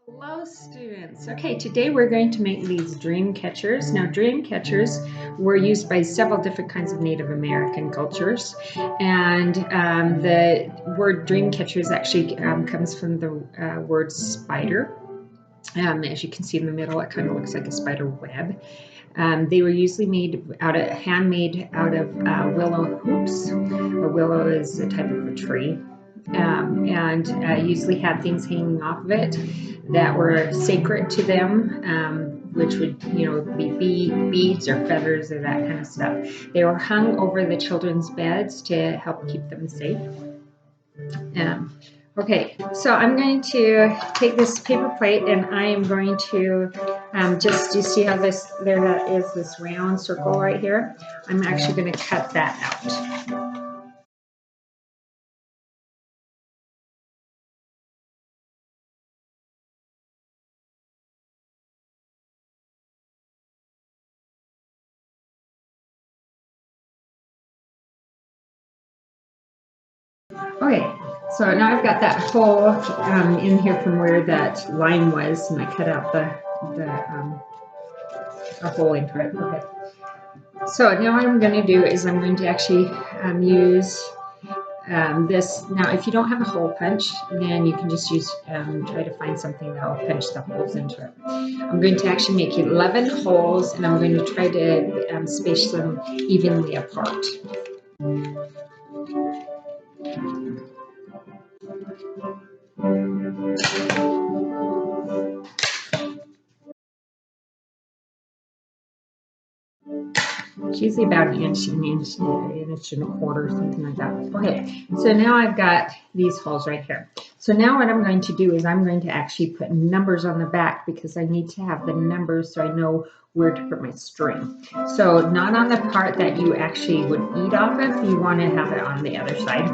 Hello students. Okay, today we're going to make these dream catchers. Now dream catchers were used by several different kinds of Native American cultures, and the word dream catchers actually comes from the word spider. As you can see in the middle, it kind of looks like a spider web. They were usually handmade out of willow hoops. A willow is a type of a tree. And usually had things hanging off of it that were sacred to them, which would, be beads or feathers or that kind of stuff. They were hung over the children's beds to help keep them safe. Okay, so I'm going to take this paper plate and I am going to you see how there is this round circle right here? I'm actually going to cut that out. Okay, so now I've got that hole in here from where that line was, and I cut out a hole into it. Okay. So now what I'm going to do is I'm going to actually use this. Now, if you don't have a hole punch, then you can just try to find something that will punch the holes into it. I'm going to actually make 11 holes, and I'm going to try to space them evenly apart. It's usually about an inch and a quarter, something like that. Okay, so now I've got these holes right here. So now what I'm going to do is I'm going to actually put numbers on the back because I need to have the numbers so I know where to put my string. So not on the part that you actually would eat off of, you want to have it on the other side.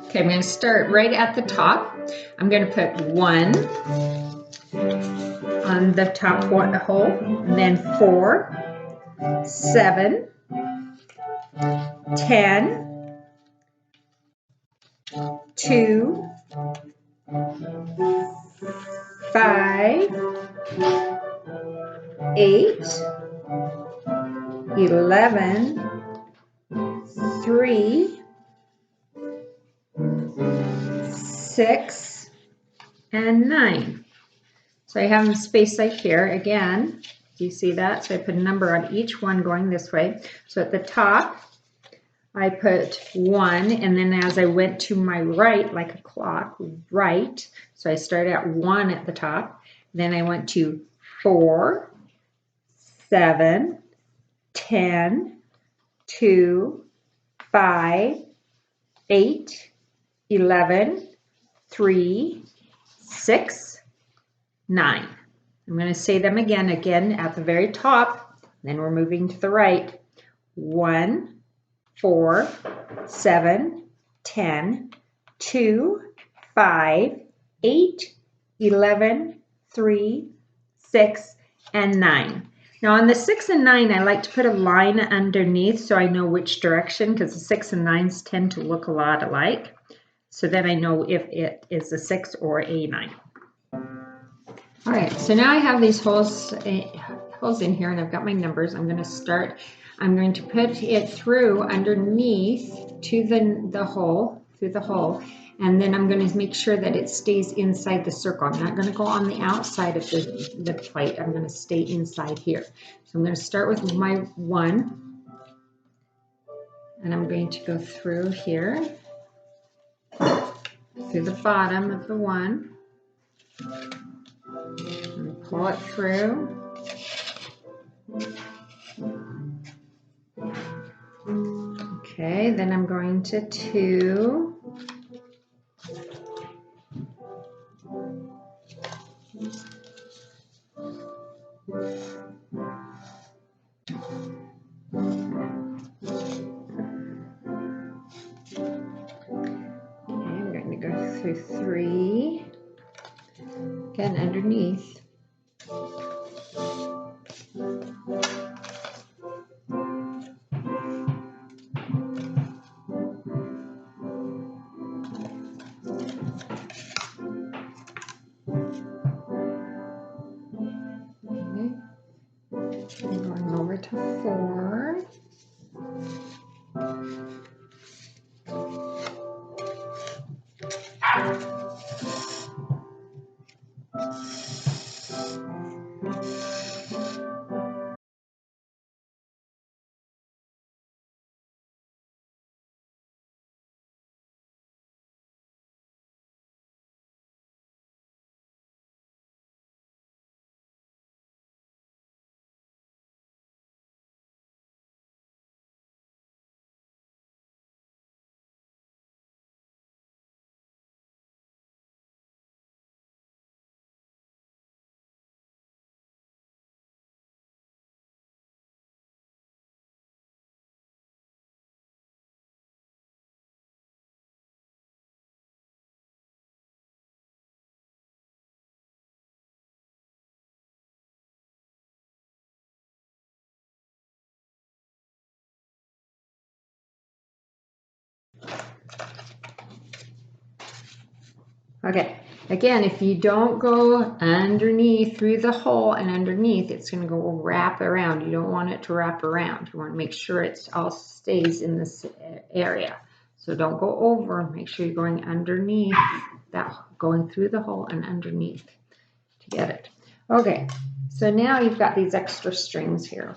Okay, I'm going to start right at the top. I'm going to put 1 on the top hole, and then 4, 7, 10, 2, 5, 8, 11, 3, 6, and 9. So I have them spaced like here again. Do you see that? So I put a number on each one going this way. So at the top, I put 1, and then as I went to my right, like a clock, right, so I started at 1 at the top, then I went to 4, 7, 10, 2, 5, 8, 11, 3, 6, 9. I'm going to say them again at the very top, then we're moving to the right. 1, 4, 7, 10, 2, 5, 8, 11, 3, 6, and 9. Now on the 6 and 9, I like to put a line underneath so I know which direction, because the 6 and 9s tend to look a lot alike. So then I know if it is a 6 or a 9. All right, so now I have these holes in here, and I've got my numbers. I'm going to put it through underneath to the hole, through the hole, and then I'm going to make sure that it stays inside the circle. I'm not going to go on the outside of the plate. I'm going to stay inside here. So I'm going to start with my 1, and I'm going to go through here, through the bottom of the 1, and pull it through. Okay, then I'm going to 2. I'm going to go through 3, again underneath. 4 to 4. Okay, again, if you don't go underneath through the hole and underneath, it's going to go wrap around. You don't want it to wrap around. You want to make sure it all stays in this area. So don't go over. Make sure you're going underneath that, going through the hole and underneath to get it. Okay, so now you've got these extra strings here.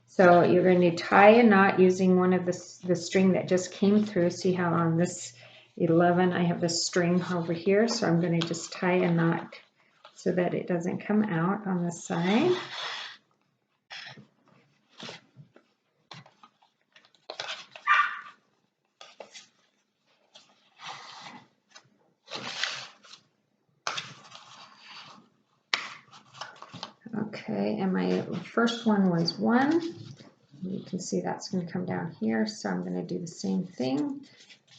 So you're going to tie a knot using one of the string that just came through. See how on this 11 I have this string over here, so I'm going to just tie a knot so that it doesn't come out on the side. Okay, and my first one was 1. You can see that's going to come down here, so I'm going to do the same thing.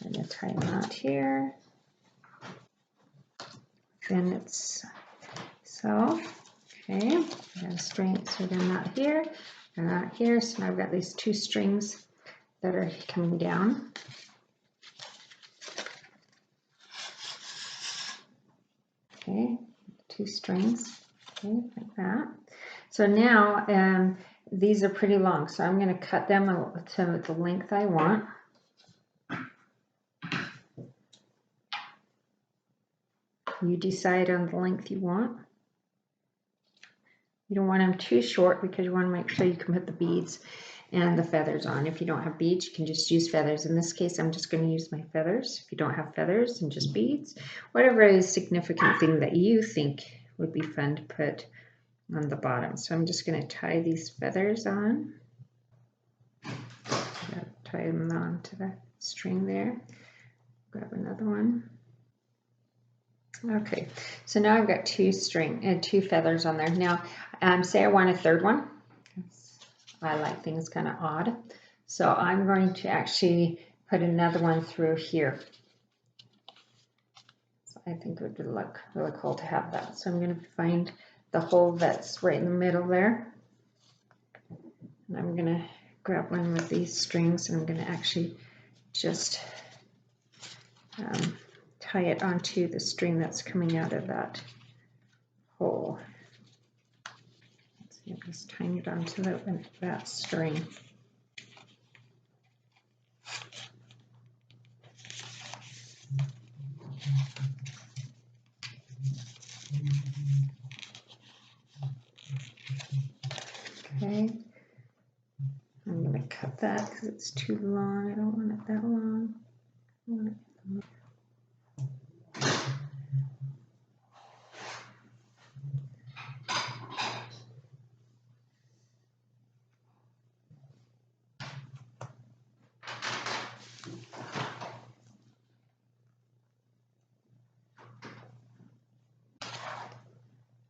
I'm going to tie a knot here. Then it's so, okay, I'm going to straighten a knot here, a knot here. So now I've got these 2 strings that are coming down. Okay, 2 strings, okay, like that. So now these are pretty long, so I'm going to cut them to the length I want. You decide on the length you want. You don't want them too short because you want to make sure you can put the beads and the feathers on. If you don't have beads, you can just use feathers. In this case, I'm just going to use my feathers. If you don't have feathers and just beads, whatever is significant thing that you think would be fun to put on the bottom. So I'm just going to tie these feathers on. Tie them onto the string there. Grab another one. Okay, so now I've got 2 feathers on there. Now, say I want a 3rd one. I like things kind of odd. So I'm going to actually put another one through here. So I think it would look really cool to have that. So I'm going to find the hole that's right in the middle there. And I'm going to grab one with these strings and I'm going to actually just tie it onto the string that's coming out of that hole. So I'm just tying it onto that string. Okay, I'm going to cut that because it's too long. I don't want it that long.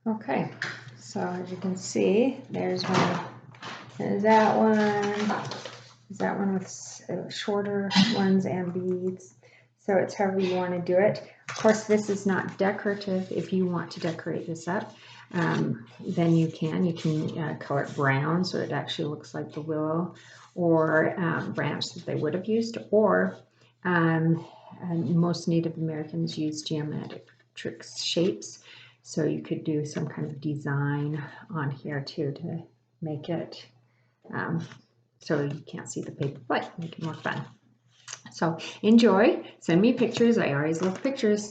Okay, so as you can see, there's one. There's that one. There's that one with shorter ones and beads. So it's however you want to do it. Of course, this is not decorative. If you want to decorate this up, then you can. You can color it brown so it actually looks like the willow or branch that they would have used. Or most Native Americans use geometric shapes. So you could do some kind of design on here too to make it so you can't see the paper, but make it more fun. So enjoy, send me pictures. I always love pictures.